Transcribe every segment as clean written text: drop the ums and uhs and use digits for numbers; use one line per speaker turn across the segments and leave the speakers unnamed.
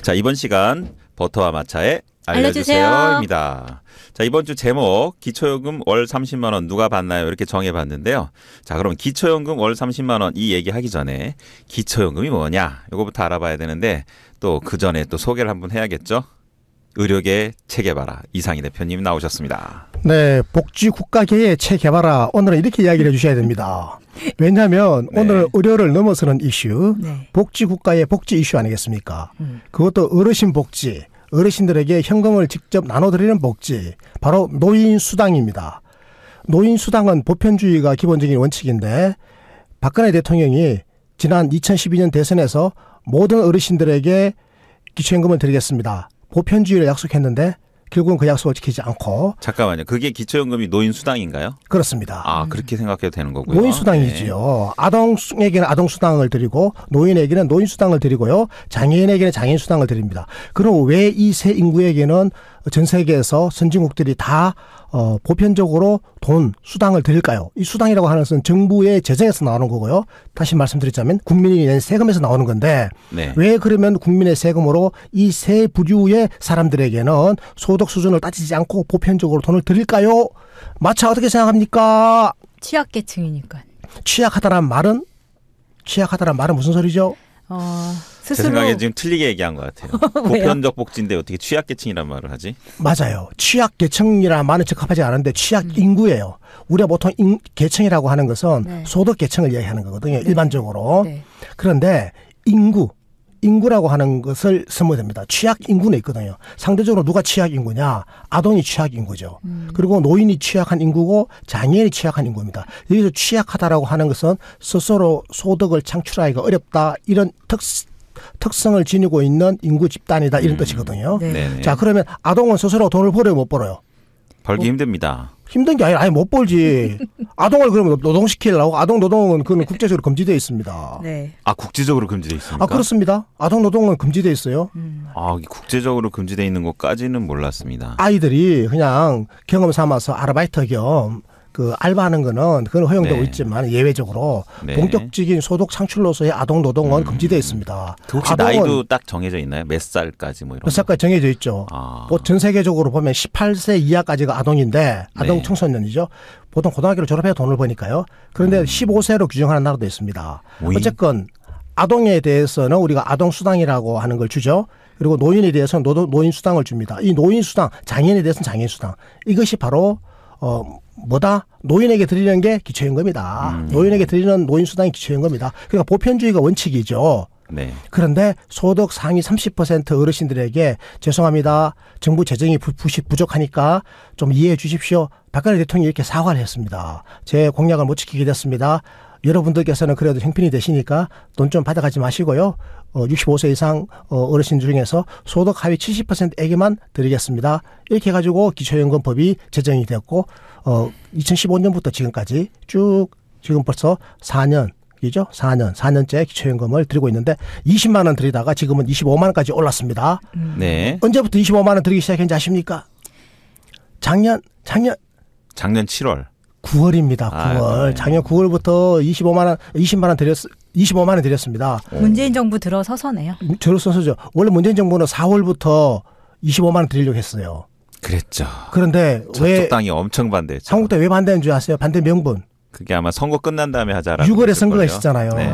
자, 이번 시간 버터와 마차의 알려주세요입니다. 자, 이번 주 제목 기초연금 월 30만 원 누가 받나요? 이렇게 정해봤는데요. 자, 그럼 기초연금 월 30만 원 이 얘기하기 전에 기초연금이 뭐냐? 이거부터 알아봐야 되는데 또 그 전에 또 소개를 한번 해야겠죠? 의료계 체계봐라 이상희 대표님 나오셨습니다.
네, 복지국가계의 체계봐라. 오늘은 이렇게 이야기를 해주셔야 됩니다. 왜냐하면
네.
오늘 의료를 넘어서는 이슈,
네.
복지국가의 복지 이슈 아니겠습니까? 그것도 어르신 복지, 어르신들에게 현금을 직접 나눠드리는 복지, 바로 노인수당입니다. 노인수당은 보편주의가 기본적인 원칙인데 박근혜 대통령이 지난 2012년 대선에서 모든 어르신들에게 기초연금을 드리겠습니다. 보편주의를 약속했는데 결국은 그 약속을 지키지 않고.
잠깐만요. 그게 기초연금이 노인수당인가요?
그렇습니다.
아, 그렇게 생각해도 되는 거고요.
노인수당이지요.
네.
아동에게는 아동수당을 드리고 노인에게는 노인수당을 드리고요. 장애인에게는 장애인수당을 드립니다. 그럼 왜 이 세 인구에게는 전 세계에서 선진국들이 다 보편적으로 돈, 수당을 드릴까요? 이 수당이라고 하는 것은 정부의 재정에서 나오는 거고요. 다시 말씀드리자면 국민이 낸 세금에서 나오는 건데
네.
왜 그러면 국민의 세금으로 이 세 부류의 사람들에게는 소득 수준을 따지지 않고 보편적으로 돈을 드릴까요? 마차 어떻게 생각합니까?
취약계층이니까.
취약하다란 말은 무슨 소리죠?
제
스스로
생각에 지금 틀리게 얘기한 것 같아요. 보편적 복지인데 어떻게 취약계층이란 말을 하지?
맞아요. 취약계층이라는 말은 적합하지 않은데 취약인구예요. 우리가 보통 계층이라고 하는 것은
네.
소득계층을 이야기하는 거거든요. 일반적으로.
네.
그런데 인구라고 하는 것을 쓰면 됩니다. 취약인구는 있거든요. 상대적으로 누가 취약인구냐? 아동이 취약인구죠. 그리고 노인이 취약한 인구고 장애인이 취약한 인구입니다. 여기서 취약하다라고 하는 것은 스스로 소득을 창출하기가 어렵다. 이런 특성을 지니고 있는 인구 집단이다. 이런 뜻이거든요.
네.
네네.
자, 그러면 아동은 스스로 돈을 벌어요, 못 벌어요?
벌기 힘듭니다.
힘든 게 아니라 아예 못 벌지. 아동을 그러면 노동시키려고 아동 노동은 그건 국제적으로 금지되어 있습니다.
네.
아, 국제적으로 금지돼 있습니까?
아, 그렇습니다. 아동 노동은 금지되어 있어요.
아, 국제적으로 금지돼 있는 것까지는 몰랐습니다.
아이들이 그냥 경험 삼아서 아르바이트 겸 그 알바하는 거는 그건 허용되고
네.
있지만 예외적으로
네.
본격적인 소득 창출로서의 아동 노동은 금지되어 있습니다.
그 혹시
아동은
나이도 딱 정해져 있나요? 몇 살까지 뭐 이런
몇 살까지 정해져 있죠.
아.
뭐 전 세계적으로 보면 18세 이하까지가 아동인데 아동
네.
청소년이죠. 보통 고등학교를 졸업해야 돈을 버니까요. 그런데 15세로 규정하는 나라도 있습니다.
오이?
어쨌건 아동에 대해서는 우리가 아동수당이라고 하는 걸 주죠. 그리고 노인에 대해서는 노인수당을 줍니다. 이 노인수당, 장애인에 대해서는 장애인수당. 이것이 바로 노인에게 드리는 게 기초연금이다. 노인에게 드리는 노인수당이 기초연금이다. 그러니까 보편주의가 원칙이죠.
네.
그런데 소득 상위 30% 어르신들에게 죄송합니다. 정부 재정이 부족하니까 좀 이해해 주십시오. 박근혜 대통령이 이렇게 사과를 했습니다. 제 공약을 못 지키게 됐습니다. 여러분들께서는 그래도 형편이 되시니까 돈 좀 받아가지 마시고요. 65세 이상 어르신 중에서 소득 하위 70%에게만 드리겠습니다. 이렇게 해가지고 기초연금법이 제정이 되었고 2015년부터 지금까지 쭉 지금 벌써 4년이죠. 4년째 기초연금을 드리고 있는데 20만 원 드리다가 지금은 25만 원까지 올랐습니다.
네.
언제부터 25만 원 드리기 시작했는지 아십니까? 작년
7월.
9월입니다. 9월.
아이고.
작년 9월부터 25만 원 드렸습니다.
문재인 정부 들어서서네요.
저로서죠. 원래 문재인 정부는 4월부터 25만 원 드리려고 했어요.
그랬죠.
그런데 왜
저쪽 당이 엄청 반대했죠.
한국당 왜 반대한 줄 아세요? 반대 명분.
그게 아마 선거 끝난 다음에 하자라고
6월에
그랬을
선거가
거예요.
있었잖아요.
네.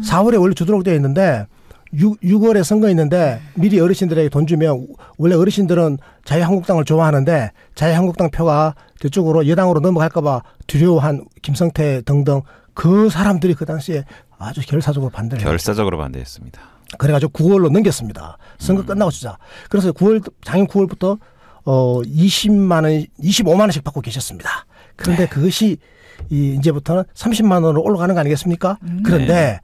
4월에 원래 주도록 되어 있는데 6월에 선거 있는데 미리 어르신들에게 돈 주면 원래 어르신들은 자유한국당을 좋아하는데 자유한국당 표가 저쪽으로 여당으로 넘어갈까 봐 두려워한 김성태 등등 그 사람들이 그 당시에 아주 결사적으로 반대를 했죠.
결사적으로 반대했습니다.
그래가지고 9월로 넘겼습니다. 선거 끝나고 주자. 그래서 작년 9월부터 25만 원씩 받고 계셨습니다. 그런데 그것이 이제부터는 30만 원으로 올라가는 거 아니겠습니까? 그런데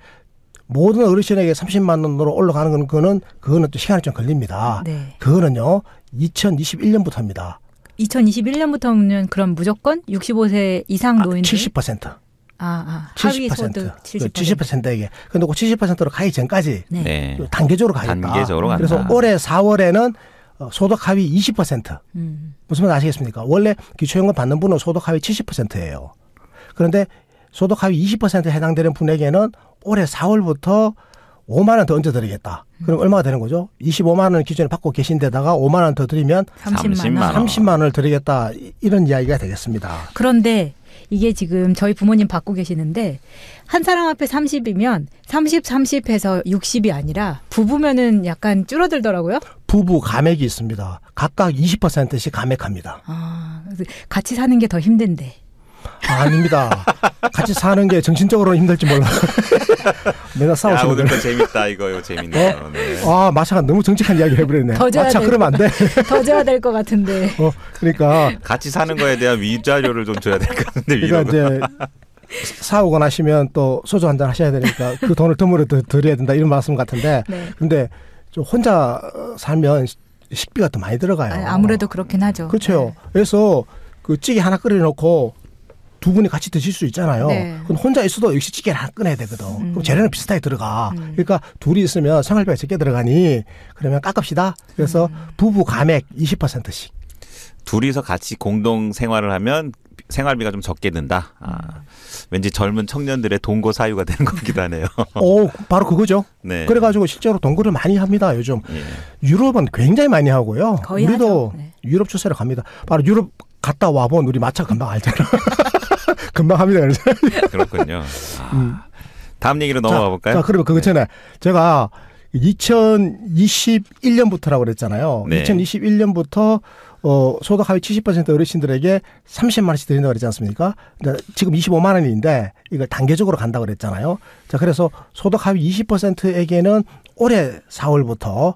모든 어르신에게 30만 원으로 올라가는 거는 그거는 또 시간이 좀 걸립니다.
네.
그거는요 2021년부터입니다.
2021년부터는 그럼 무조건 65세 이상 노인들
70%.
하위 소득 70%.
70%에게. 근데 그 70%로 가기 전까지
네.
네.
단계적으로 가겠다.
단계적으로 간다.
그래서 올해 4월에는 소득 하위 20%. 무슨 말 아시겠습니까? 원래 기초연금 받는 분은 소득 하위 70%예요. 그런데 소득 하위 20%에 해당되는 분에게는 올해 4월부터 5만 원 더 얹어드리겠다. 그럼 얼마가 되는 거죠? 25만 원 기준에 받고 계신 데다가 5만 원 더 드리면
30만 원.
30만 원을 드리겠다. 이런 이야기가 되겠습니다.
그런데 이게 지금 저희 부모님 받고 계시는데 한 사람 앞에 30이면 30, 30해서 60이 아니라 부부면은 약간 줄어들더라고요.
부부 감액이 있습니다. 각각 20%씩 감액합니다.
아, 그래서 같이 사는 게 더 힘든데.
아닙니다. 같이 사는 게 정신적으로는 힘들지 몰라. 맨날
야,
싸우시는
오늘
거예요.
거 재밌다 이거 재밌네요. 네.
아, 마차가 너무 정직한 이야기 해버렸네.
더 줘야
마차
될
그러면 안 돼.
더 줘야 될 것 같은데.
그러니까
같이 사는 거에 대한 위자료를 좀 줘야 될 것 같은데
그러니까
위로가.
이제 사오고 나시면 또 소주 한잔 하셔야 되니까 그 돈을 덤으로 드려야 된다 이런 말씀 같은데
네.
근데 좀 혼자 살면 식비가 더 많이 들어가요.
아무래도 그렇긴 하죠.
그렇죠. 그래서 그 찌개 하나 끓여놓고 두 분이 같이 드실 수 있잖아요.
네.
그럼 혼자 있어도 역시 찌개를 하나 꺼내야 되거든. 그럼 재료는 비슷하게 들어가. 그러니까 둘이 있으면 생활비가 적게 들어가니 그러면 깎읍시다. 그래서 부부 감액 20%씩.
둘이서 같이 공동 생활을 하면 생활비가 좀 적게 든다. 왠지 젊은 청년들의 동거 사유가 되는 것 같기도 하네요.
바로 그거죠.
네.
그래가지고 실제로 동거를 많이 합니다. 요즘.
예.
유럽은 굉장히 많이 하고요.
거의
우리도
하죠. 네.
유럽 추세로 갑니다. 바로 유럽 갔다 와본 우리 마차 금방 알잖아. 금방 합니다. 그러잖아요.
그렇군요. 다음 얘기로 넘어가 볼까요?
자, 그러면 그거 전에 제가 2021년부터라고 그랬잖아요.
네.
2021년부터 소득 하위 70% 어르신들에게 30만 원씩 드린다고 그랬지 않습니까? 지금 25만 원인데 이걸 단계적으로 간다고 그랬잖아요. 자, 그래서 소득 하위 20%에게는 올해 4월부터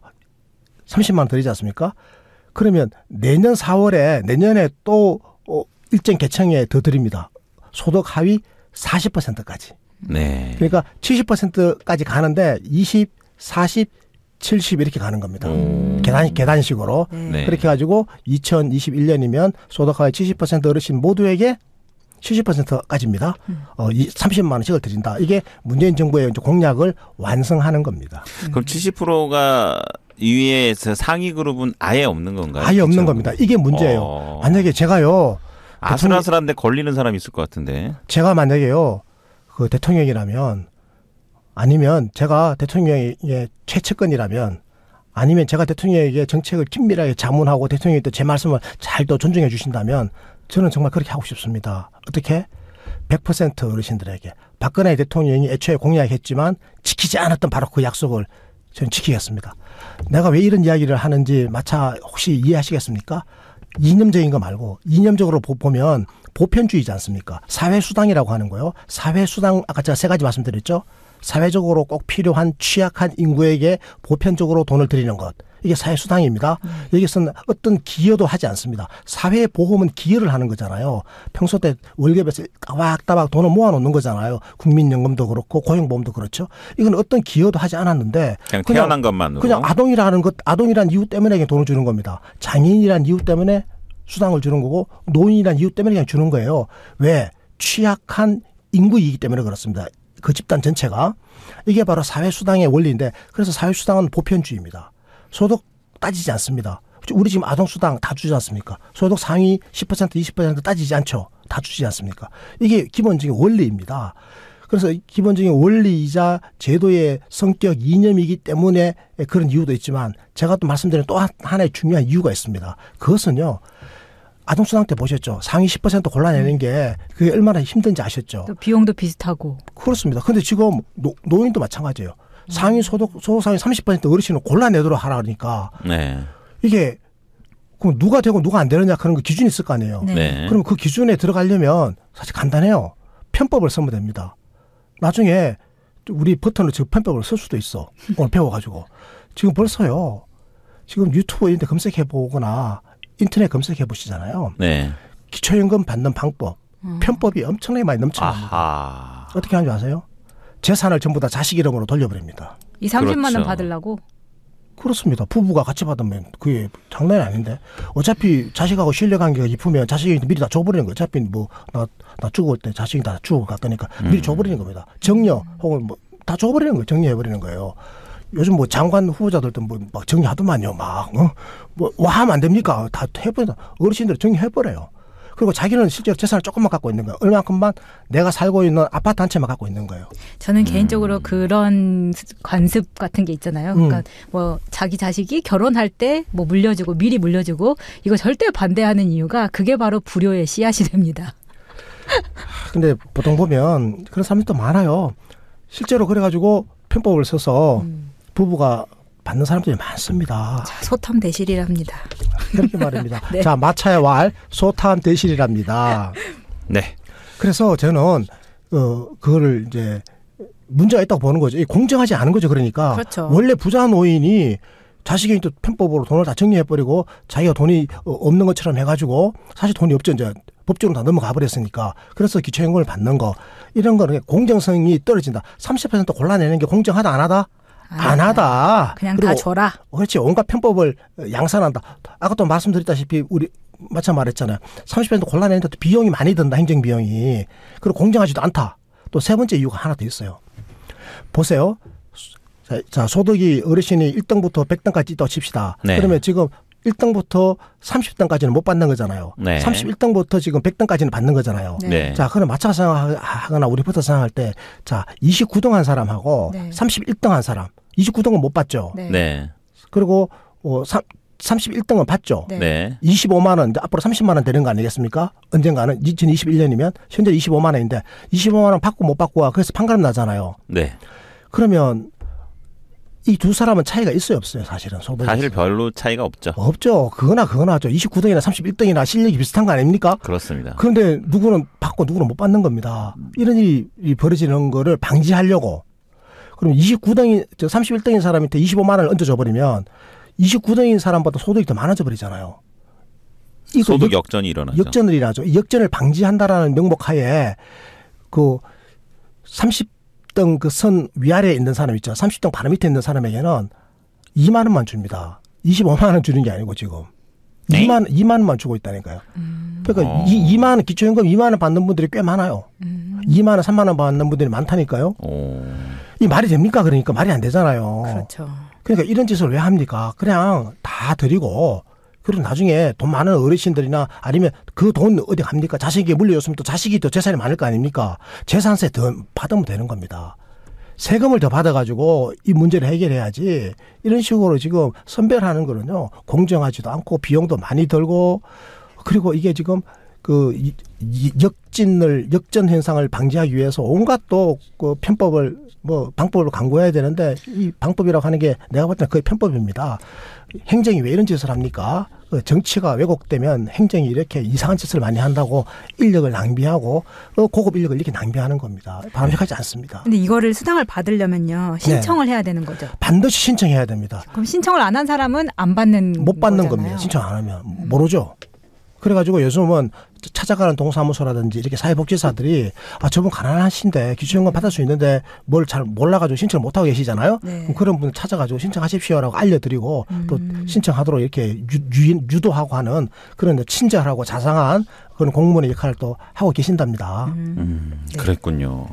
30만 원 드리지 않습니까? 그러면 내년 4월에 내년에 또 일정 계층에 더 드립니다. 소득 하위 40%까지.
네.
그러니까 70%까지 가는데 20, 40, 70 이렇게 가는 겁니다. 계단식으로.
네.
그렇게 가지고 2021년이면 소득 하위 70% 어르신 모두에게 70%까지입니다. 30만 원씩을 드린다. 이게 문재인 정부의 이제 공약을 완성하는 겁니다.
그럼 70%가 이외에서 상위 그룹은 아예 없는 건가요?
아예 없는
그렇죠?
겁니다. 이게 문제예요. 만약에 제가요.
아슬아슬한데 걸리는 사람이 있을 것 같은데.
제가 만약에요. 그 대통령이라면 아니면 제가 대통령의 최측근이라면 아니면 제가 대통령에게 정책을 긴밀하게 자문하고 대통령이 또 제 말씀을 잘 또 존중해 주신다면 저는 정말 그렇게 하고 싶습니다. 어떻게? 100% 어르신들에게 박근혜 대통령이 애초에 공약했지만 지키지 않았던 바로 그 약속을 저는 지키겠습니다. 내가 왜 이런 이야기를 하는지 마차 혹시 이해하시겠습니까? 이념적인 거 말고 이념적으로 보면 보편주의지 않습니까? 사회수당이라고 하는 거요. 사회수당 아까 제가 세 가지 말씀드렸죠. 사회적으로 꼭 필요한 취약한 인구에게 보편적으로 돈을 드리는 것. 이게 사회수당입니다. 여기서는 어떤 기여도 하지 않습니다. 사회보험은 기여를 하는 거잖아요. 평소 때 월급에서 따박따박 돈을 모아놓는 거잖아요. 국민연금도 그렇고 고용보험도 그렇죠. 이건 어떤 기여도 하지 않았는데
그냥 태어난 것만으로.
그냥 아동이란 이유 때문에 돈을 주는 겁니다. 장애인이란 이유 때문에 수당을 주는 거고 노인이란 이유 때문에 그냥 주는 거예요. 왜? 취약한 인구이기 때문에 그렇습니다. 그 집단 전체가. 이게 바로 사회수당의 원리인데 그래서 사회수당은 보편주의입니다. 소득 따지지 않습니다. 우리 지금 아동수당 다 주지 않습니까? 소득 상위 10% 20% 따지지 않죠. 다 주지 않습니까? 이게 기본적인 원리입니다. 그래서 기본적인 원리이자 제도의 성격 이념이기 때문에 그런 이유도 있지만 제가 또 말씀드린 또 하나의 중요한 이유가 있습니다. 그것은요. 아동수당 때 보셨죠? 상위 10% 골라내는 게 그게 얼마나 힘든지 아셨죠?
또 비용도 비슷하고.
그렇습니다. 근데 지금 노인도 마찬가지예요. 상위 소득 상위 30% 어르신을 골라내도록 하라 그러니까
네.
이게 그럼 누가 되고 누가 안 되느냐 그런 거 기준이 있을 거 아니에요.
네.
네.
그럼 그 기준에 들어가려면 사실 간단해요. 편법을 쓰면 됩니다. 나중에 우리 버튼으로 지금 편법을 쓸 수도 있어. 오늘 배워가지고. 지금 벌써요. 지금 유튜브 이런 데 검색해 보거나 인터넷 검색해 보시잖아요.
네.
기초연금 받는 방법. 편법이 엄청나게 많이 넘쳐납니다.
아하.
어떻게 하는지 아세요? 재산을 전부 다 자식 이름으로 돌려버립니다.
이 30만 원
그렇죠.
받으려고.
그렇습니다. 부부가 같이 받으면 그게 장난이 아닌데 어차피 자식하고 신뢰관계가 깊으면 자식이 미리 다 줘버리는 거예요. 어차피 뭐 나 죽을 때 자식이 다 죽을 것 같으니까 미리 줘버리는 겁니다. 정려 혹은 뭐 다 줘버리는 거예요. 정리해버리는 거예요. 요즘 뭐 장관 후보자들도 뭐 막 정리하더만요. 막 뭐 하면 안 됩니까? 다 해버린다. 어르신들 정리해버려요. 그리고 자기는 실제로 재산을 조금만 갖고 있는 거예요. 얼마큼만 내가 살고 있는 아파트 한 채만 갖고 있는 거예요.
저는 개인적으로 그런 관습 같은 게 있잖아요. 그러니까 뭐 자기 자식이 결혼할 때 뭐 물려주고 미리 물려주고 이거 절대 반대하는 이유가 그게 바로 불효의 씨앗이 됩니다.
근데 보통 보면 그런 사람들도 많아요. 실제로 그래가지고 편법을 써서 부부가 받는 사람들이 많습니다.
자, 소탐 대실이랍니다.
그렇게 말입니다.
네.
자, 마차의 왈 소탐 대실이랍니다.
네.
그래서 저는 그거를 이제 문제가 있다고 보는 거죠. 공정하지 않은 거죠. 그러니까
그렇죠.
원래 부자 노인이 자식이 또 편법으로 돈을 다 정리해버리고 자기가 돈이 없는 것처럼 해가지고 사실 돈이 없죠. 이제 법적으로 다 넘어가 버렸으니까. 그래서 기초연금을 받는 거 이런 거는 공정성이 떨어진다. 30% 골라내는 게 공정하다 안 하다? 안 하다.
그냥 다 줘라.
그렇지. 온갖 편법을 양산한다. 아까 또 말씀드렸다시피 우리 마찬 말했잖아요. 30% 골라내는데 비용이 많이 든다. 행정비용이. 그리고 공정하지도 않다. 또 세 번째 이유가 하나 더 있어요. 보세요. 자, 소득이 어르신이 1등부터 100등까지 있다고 칩시다.
네.
그러면 지금 1등부터 30등까지는 못 받는 거잖아요.
네.
31등부터 지금 100등까지는 받는 거잖아요.
네.
자, 그럼 마찬가 생각하거나 우리부터 생각할 때, 자, 29등 한 사람하고
네.
31등 한 사람, 29등은 못 받죠.
네.
네.
그리고 31등은 받죠.
네.
네.
25만 원, 이제 앞으로 30만 원 되는 거 아니겠습니까? 언젠가는 2021년이면 현재 25만 원인데 25만 원 받고 못 받고가 그래서 판가름 나잖아요.
네.
그러면 이 두 사람은 차이가 있어요, 없어요? 사실은 소득이.
사실 별로 차이가 없죠.
없죠. 그거나 하죠. 29등이나 31등이나 실력이 비슷한 거 아닙니까?
그렇습니다.
그런데 누구는 받고 누구는 못 받는 겁니다. 이런 일이 벌어지는 거를 방지하려고. 그럼 29등이, 31등인 사람한테 25만 원을 얹어줘 버리면 29등인 사람보다 소득이 더 많아져 버리잖아요. 이거
소득 역전이 일어나죠.
역전을 일어나죠. 이 역전을 방지한다라는 명목하에 그 30등 그 선 위아래에 있는 사람 있죠. 30등 바로 밑에 있는 사람에게는 2만 원만 줍니다. 25만 원 주는 게 아니고 지금.
네?
2만 원만 주고 있다니까요. 그러니까 2만 원 기초연금 2만 원 받는 분들이 꽤 많아요. 2만 원, 3만 원 받는 분들이 많다니까요. 이 말이 됩니까? 그러니까 말이 안 되잖아요.
그렇죠.
그러니까 이런 짓을 왜 합니까? 그냥 다 드리고 그리고 나중에 돈 많은 어르신들이나 아니면 그 돈 어디 갑니까? 자식이 물려줬으면 또 자식이 더 재산이 많을 거 아닙니까? 재산세 더 받으면 되는 겁니다. 세금을 더 받아가지고 이 문제를 해결해야지 이런 식으로 지금 선별하는 거는요 공정하지도 않고 비용도 많이 들고 그리고 이게 지금 그 역전 현상을 방지하기 위해서 온갖 또 그 편법을 뭐 방법으로 강구해야 되는데 이 방법이라고 하는 게 내가 볼 때는 거의 편법입니다. 행정이 왜 이런 짓을 합니까? 정치가 왜곡되면 행정이 이렇게 이상한 짓을 많이 한다고 인력을 낭비하고 고급 인력을 이렇게 낭비하는 겁니다. 바람직하지 않습니다.
근데 이거를 수당을 받으려면요 신청을 해야 되는 거죠.
반드시 신청해야 됩니다.
그럼 신청을 안 한 사람은 안 받는
못 받는
거잖아요.
겁니다. 신청 안 하면 모르죠. 그래가지고 요즘은 찾아가는 동사무소라든지 이렇게 사회복지사들이 저분 가난하신데 기초연금 받을 수 있는데 뭘 잘 몰라가지고 신청을 못하고 계시잖아요.
네.
그럼 그런 분 찾아가지고 신청하십시오라고 알려드리고 또 신청하도록 이렇게 유도하고 하는 그런 친절하고 자상한 그런 공무원의 역할을 또 하고 계신답니다.
네.
그랬군요.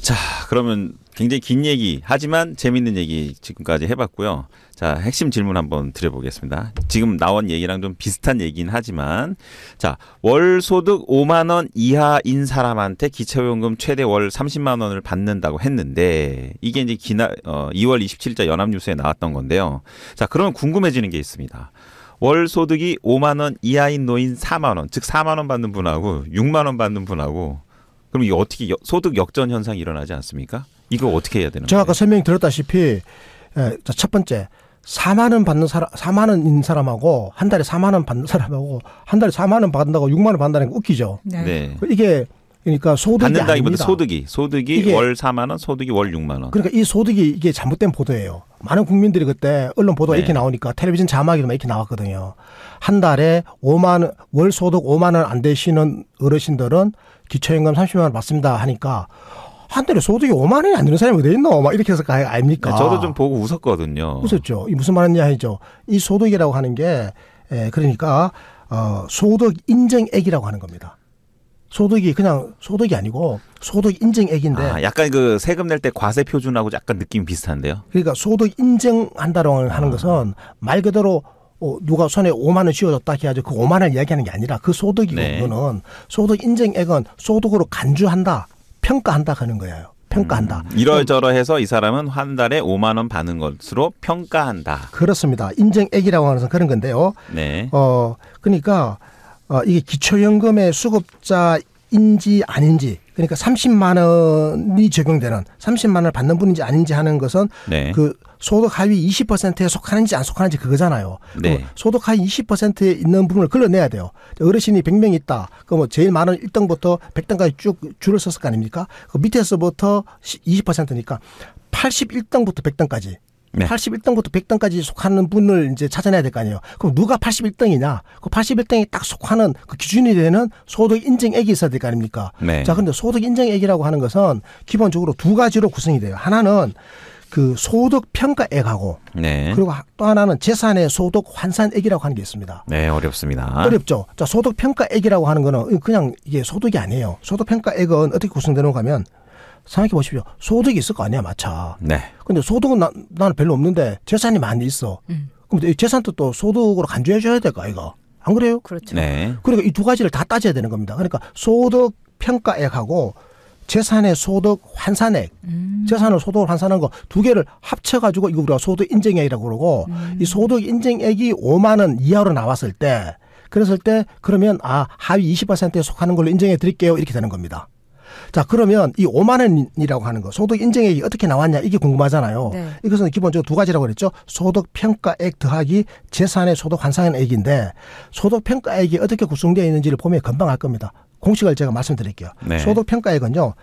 자, 그러면 굉장히 긴 얘기 하지만 재밌는 얘기 지금까지 해봤고요. 자, 핵심 질문 한번 드려보겠습니다. 지금 나온 얘기랑 좀 비슷한 얘기긴 하지만 자, 월 소득 5만 원 이하인 사람한테 기초연금 최대 월 30만 원을 받는다고 했는데 이게 이제 2월 27일자 연합뉴스에 나왔던 건데요. 자, 그러면 궁금해지는 게 있습니다. 월 소득이 5만 원 이하인 노인 4만 원, 즉 4만 원 받는 분하고 6만 원 받는 분하고 그럼 이게 어떻게 소득 역전 현상이 일어나지 않습니까? 이거 어떻게 해야 되는
제가
거예요?
아까 설명드렸다시피 첫 번째 4만 원 받는 사람, 4만 원인 사람하고 한 달에 4만 원 받는 사람하고 한 달에 4만 원 받는다고 6만 원 받는다는 거 웃기죠.
네.
네.
이게 그러니까 소득이
받는다기보다
아닙니다.
소득이
이게
월 4만 원, 소득이 월 6만 원.
그러니까 이 소득이 이게 잘못된 보도예요. 많은 국민들이 그때 언론 보도가
네.
이렇게 나오니까 텔레비전 자막에도 이렇게 나왔거든요. 한 달에 5만 원, 월 소득 5만 원 안 되시는 어르신들은 기초연금 30만 원 받습니다 하니까 한 달에 소득이 5만 원이 안 되는 사람이 어디 있노? 막 이렇게 해서 아닙니까?
네, 저도 좀 보고 웃었거든요.
웃었죠. 이 무슨 말인지 아니죠. 이 소득이라고 하는 게 그러니까 소득 인정액이라고 하는 겁니다. 소득이 그냥 소득이 아니고 소득 인정액인데
아, 약간 그 세금 낼 때 과세 표준하고 약간 느낌이 비슷한데요.
그러니까 소득 인정한다라고 하는 것은 말 그대로 누가 손에 5만 원 쥐어줬다 해가지고 그 5만 원을 이야기하는 게 아니라 그 소득이고
네.
그거는 소득 인정액은 소득으로 간주한다, 평가한다 하는 거예요. 평가한다.
이러저러해서 이 사람은 한 달에 5만 원 받는 것으로 평가한다.
그렇습니다. 인정액이라고 하는 것은 그런 건데요.
네.
그러니까 이게 기초연금의 수급자인지 아닌지, 그러니까 30만 원이 적용되는 30만 원을 받는 분인지 아닌지 하는 것은
네.
그 소득 하위 20%에 속하는지 안 속하는지 그거잖아요.
네.
소득 하위 20%에 있는 부분을 걸러내야 돼요. 어르신이 100명 있다. 그럼 뭐 제일 많은 1등부터 100등까지 쭉 줄을 썼을 거 아닙니까? 그 밑에서부터 20%니까 81등부터 100등까지.
네.
81등부터 100등까지 속하는 분을 이제 찾아내야 될 거 아니에요. 그럼 누가 81등이냐? 그 81등이 딱 속하는 그 기준이 되는 소득 인정액이 있어야 될 거 아닙니까?
네.
자, 근데 소득 인정액이라고 하는 것은 기본적으로 두 가지로 구성이 돼요. 하나는 그 소득 평가액하고
네.
그리고 또 하나는 재산의 소득 환산액이라고 하는 게 있습니다.
네, 어렵습니다.
어렵죠. 자, 소득 평가액이라고 하는 거는 그냥 이게 소득이 아니에요. 소득 평가액은 어떻게 구성되는가 하면 생각해 보십시오. 소득이 있을 거 아니야, 마차.
네.
근데 소득은 나는 별로 없는데 재산이 많이 있어. 그럼 이 재산도 또 소득으로 간주해 줘야 될까, 이거? 안 그래요?
그렇죠.
네.
그러니까 이 두 가지를 다 따져야 되는 겁니다. 그러니까 소득 평가액하고 재산의 소득 환산액, 재산을 소득을 환산한 거 두 개를 합쳐가지고 이거 우리가 소득 인정액이라고 그러고 이 소득 인정액이 5만 원 이하로 나왔을 때 그랬을 때 그러면 하위 20%에 속하는 걸로 인정해 드릴게요. 이렇게 되는 겁니다. 자, 그러면 이 5만 원이라고 하는 거 소득 인정액이 어떻게 나왔냐 이게 궁금하잖아요.
네.
이것은 기본적으로 두 가지라고 그랬죠. 소득 평가액 더하기 재산의 소득 환산액인데 소득 평가액이 어떻게 구성되어 있는지를 보면 금방 알 겁니다. 공식을 제가 말씀드릴게요.
네.
소득 평가액은요.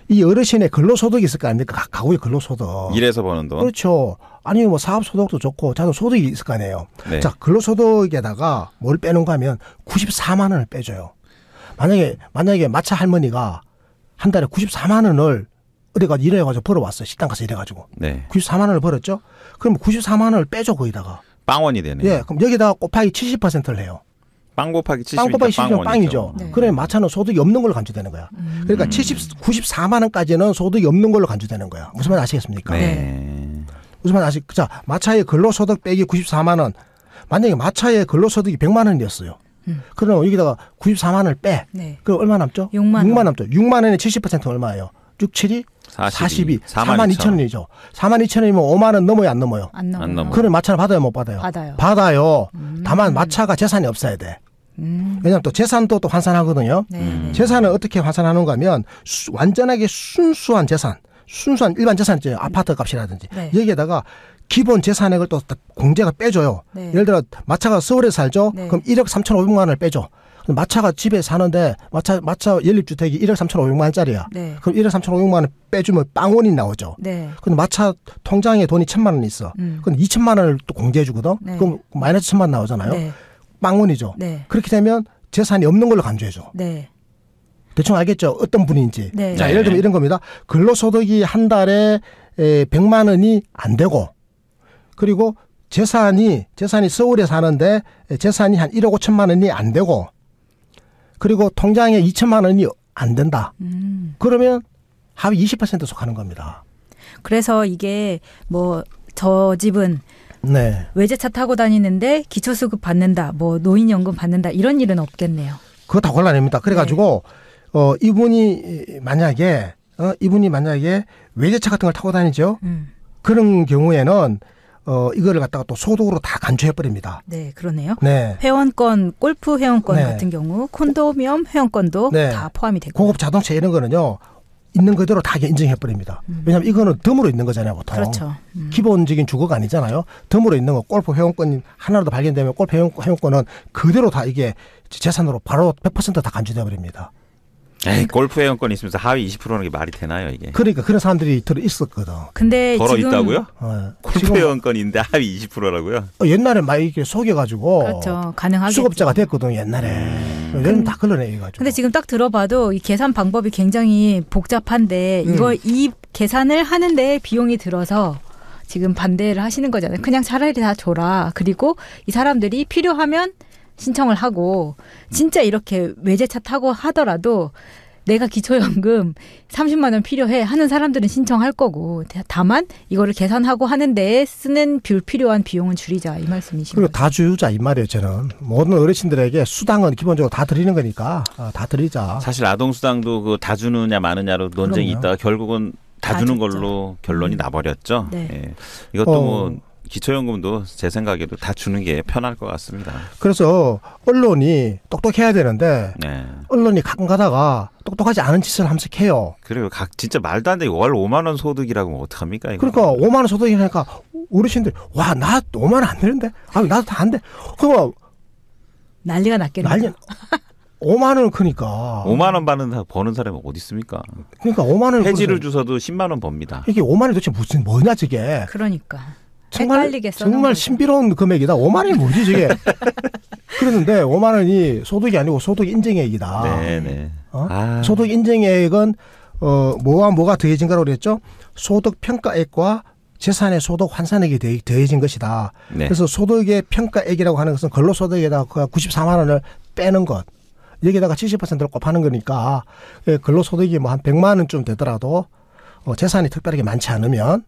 이 어르신의 근로소득이 있을 거 아닙니까? 가구의 근로소득.
일해서 버는 돈.
그렇죠. 아니면 뭐 사업소득도 좋고 자도 소득이 있을 거 아니에요.
네.
자, 근로소득에다가 뭘 빼는가 하면 94만 원을 빼줘요. 만약에 마차 할머니가 한 달에 94만 원을 어디 가서 일해가지고 벌어왔어요. 식당 가서 일해가지고.
네.
94만 원을 벌었죠. 그럼 94만 원을 빼줘 거기다가.
빵원이 되네요.
예, 그럼 여기다가 곱하기 70%를 해요.
빵 곱하기 70이니까
빵 곱하기 70은 빵이죠.
네.
그러면 마차는 소득이 없는 걸로 간주되는 거야. 그러니까 94만 원까지는 소득이 없는 걸로 간주되는 거야. 무슨 말 아시겠습니까?
네.
무슨 말 자, 마차의 근로소득 빼기 94만 원. 만약에 마차의 근로소득이 100만 원이었어요. 그러면 여기다가 94만 원을 빼.
네.
그럼 얼마 남죠?
6만 원.
6만 남죠. 6만 원의 70%는 얼마예요? 6, 7이 42. 4만 2천 원이죠. 4만 2천 원이면 5만 원 넘어요, 안 넘어요?
안 넘어요.
안 넘어요.
그럼 마차는 받아요, 못 받아요?
받아요.
받아요. 다만 마차가 재산이 없어야 돼. 왜냐하면 또 재산도 또 환산하거든요.
네.
재산을 어떻게 환산하는가 하면 완전하게 순수한 재산, 순수한 일반 재산 있잖아요. 아파트 값이라든지.
네.
여기에다가 기본 재산액을 또 공제가 빼줘요.
네.
예를 들어 마차가 서울에 살죠.
네.
그럼 1억 3,500만 원을 빼줘. 마차가 집에 사는데 마차 연립주택이 1억 3,500만 원짜리야.
네.
그럼 1억 3,500만 원 빼주면 빵원이 나오죠.
네.
근데 마차 통장에 돈이 1,000만 원 있어. 그럼 2,000만 원을 또 공제해 주거든.
네.
그럼 마이너스 1,000만 원 나오잖아요.
네.
빵원이죠.
네.
그렇게 되면 재산이 없는 걸로 간주해 줘.
네.
대충 알겠죠? 어떤 분인지.
네.
자,
네.
예를 들면 이런 겁니다. 근로소득이 한 달에 100만 원이 안 되고 그리고 재산이 서울에 사는데 재산이 한 1억 5천만 원이 안 되고 그리고 통장에 2천만 원이 안 된다. 그러면 하위 20% 속하는 겁니다.
그래서 이게 뭐 저 집은
네.
외제차 타고 다니는데 기초수급 받는다, 뭐 노인연금 받는다 이런 일은 없겠네요.
그거 다 골라냅니다. 그래가지고 이분이 만약에 외제차 같은 걸 타고 다니죠. 그런 경우에는 이거를 갖다가 또 소득으로 다 간주해 버립니다.
네, 그러네요.
네.
회원권, 골프 회원권
네.
같은 경우 콘도미엄 회원권도
네.
다 포함이 되고.
고급 자동차 이런 거는요. 있는 그대로 다 인정해 버립니다. 왜냐하면 이거는 덤으로 있는 거잖아요, 보통.
그렇죠.
기본적인 주거가 아니잖아요. 덤으로 있는 거 골프 회원권 하나라도 발견되면 골프 회원권은 그대로 다 이게 재산으로 바로 100% 다 간주돼 버립니다.
에이, 골프 회원권 있으면서 하위 20%는 게 말이 되나요, 이게?
그러니까 그런 사람들이 들어 있었거든.
근데
걸어
지금
있다고요?
지금
골프 회원권인데 하위 20%라고요?
옛날에 막 이렇게 속여가지고
그렇죠. 가능하겠죠.
수급자가 됐거든 옛날에. 요즘 다 걸러내가지고.
근데 지금 딱 들어봐도 이 계산 방법이 굉장히 복잡한데 이 계산을 하는데 비용이 들어서 지금 반대를 하시는 거잖아요. 그냥 차라리 다 줘라. 그리고 이 사람들이 필요하면 신청을 하고 진짜 이렇게 외제차 타고 하더라도 내가 기초연금 30만 원 필요해 하는 사람들은 신청할 거고 다만 이거를 계산하고 하는 데에 쓰는 불필요한 비용은 줄이자 이 말씀이신
그리고
거죠.
다 주자 이 말이에요. 저는 모든 어르신들에게 수당은 기본적으로 다 드리는 거니까 다 드리자.
사실 아동수당도 그 다 주느냐 마느냐로 논쟁이
그럼요.
있다가 결국은 다
다
주는
줬죠.
걸로 결론이 나버렸죠.
네.
예. 이것도 뭐 기초연금도 제 생각에도 다 주는 게 편할 것 같습니다.
그래서 언론이 똑똑해야 되는데
네.
언론이 가끔 가다가 똑똑하지 않은 짓을 함색해요.
그리고 진짜 말도 안 되게 월 5만 원 소득이라고 하면 어떡합니까 이거.
그러니까 5만 원 소득이니까 어르신들이 와 나 5만 원 안 되는데 나도 다 안 돼. 그거
난리가 났겠네요.
난리 5만 원은 크니까
5만 원 버는 사람이 어디 있습니까?
그러니까 5만 원
폐지를 주서도 10만 원 법니다.
이게 5만 원이 도대체 무슨 뭐냐 저게.
그러니까.
정말
헷갈리게 써놓은
정말
거죠.
신비로운 금액이다. 5만 원이 뭐지 저게. 그랬는데 5만 원이 소득이 아니고 소득 인정액이다.
네네.
어? 소득 인정액은 뭐가 더해진가라고 그랬죠? 소득 평가액과 재산의 소득 환산액이 더해진 것이다.
네.
그래서 소득의 평가액이라고 하는 것은 근로소득에다가 94만 원을 빼는 것. 여기다가 70%를 곱하는 거니까 근로소득이 뭐 한 100만 원쯤 되더라도 재산이 특별하게 많지 않으면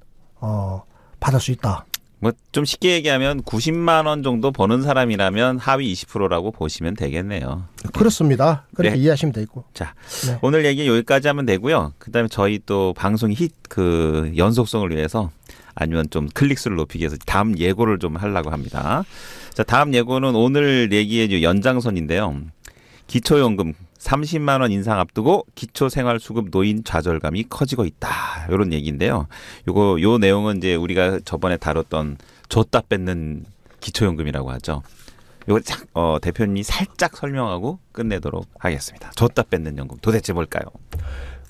받을 수 있다.
뭐 좀 쉽게 얘기하면 90만 원 정도 버는 사람이라면 하위 20%라고 보시면 되겠네요.
그렇습니다. 그렇게
네.
이해하시면 되고.
자,
네.
오늘 얘기 여기까지 하면 되고요. 그다음에 저희 또 방송 그 연속성을 위해서 아니면 좀 클릭수를 높이기 위해서 다음 예고를 좀 하려고 합니다. 자, 다음 예고는 오늘 얘기의 연장선인데요. 기초연금 30만 원 인상 앞두고 기초생활수급 노인 좌절감이 커지고 있다. 이런 얘기인데요. 요 내용은 이제 우리가 저번에 다뤘던 줬다 뺏는 기초연금이라고 하죠. 요거 대표님이 살짝 설명하고 끝내도록 하겠습니다. 줬다 뺏는 연금 도대체 뭘까요?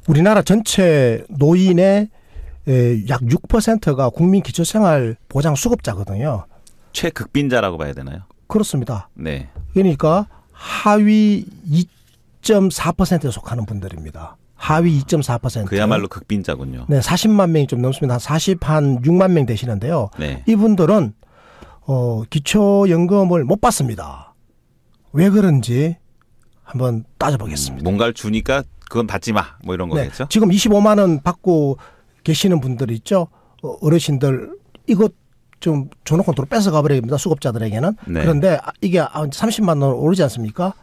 우리나라 전체 노인의 약 6%가 국민 기초생활 보장 수급자거든요.
최극빈자라고 봐야 되나요?
그렇습니다.
네.
그러니까 하위 2.4%에 속하는 분들입니다. 하위 2.4%.
그야말로 극빈자군요.
네, 40만 명이 좀 넘습니다. 한 6만 명 되시는데요.
네.
이분들은 기초연금을 못 받습니다. 왜 그런지 한번 따져보겠습니다.
뭔가를 주니까 그건 받지 마. 뭐 이런
네,
거겠죠?
지금 25만 원 받고 계시는 분들 있죠. 어르신들 이것 좀 줘놓고 돈 뺏어가 버립니다. 수급자들에게는.
네.
그런데 이게 30만 원 오르지 않습니까?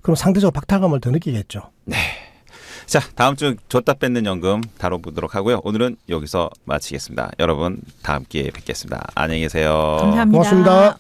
그럼 상대적으로 박탈감을 더 느끼겠죠.
자, 다음 주 줬다 뺏는 연금 다뤄보도록 하고요. 오늘은 여기서 마치겠습니다. 여러분 다음 기회에 뵙겠습니다. 안녕히 계세요.
감사합니다.
고맙습니다.